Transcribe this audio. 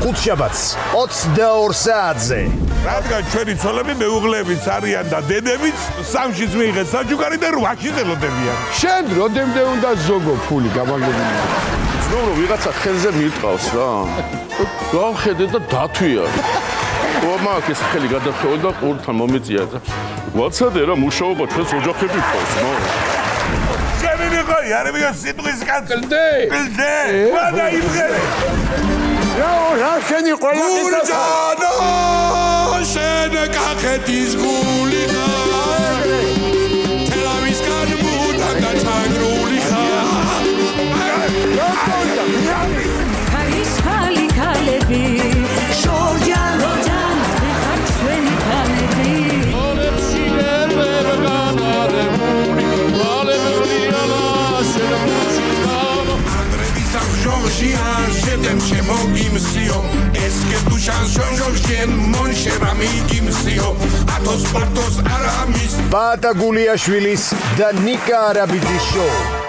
ხუთშაბათს 22 საათზე. რადგან ჩვენი ცოლები მეუღლეებიც არიან და დედებიც სამშიც მიიღეთ საჩუქარი და 8-ში ელოდებიან. შენ როდემდე უნდა ზოგო ფული გამაგებული. ცნობ რომ ვიღაცა ხელზე მიყავს რა. გავხედე და დათვია. ყომაკ ეს ხელი გადახევა და ყურთან მომეწია და ვაცადე რა მუშაობა ჩვენს ოჯახები ყავს ნო. შენი მიყავი არ მიგა სიტყვის კაცი. კლდე. კლდე. ვადა იმღერე. რა შენი ყველა გურჯანო შენ კახეთის გული ხარ. თელავისგან მუდამ და ჩაგრული ხარ. ქალის ხალი ქალები შორჯან როჯან ხარ ჩვენი ქალები ოლებში ვერ განარებული ვალევრიანა შენ მუსიკალო ანდრედის ამჟომში ან შედემ შემოგიმსიო ეს კეთუშან შონჟოშენ მონშერა მიგიმსიო ათოს პორტოს არამის ბატა გულიაშვილის და ნიკა არაბიძის შოუ.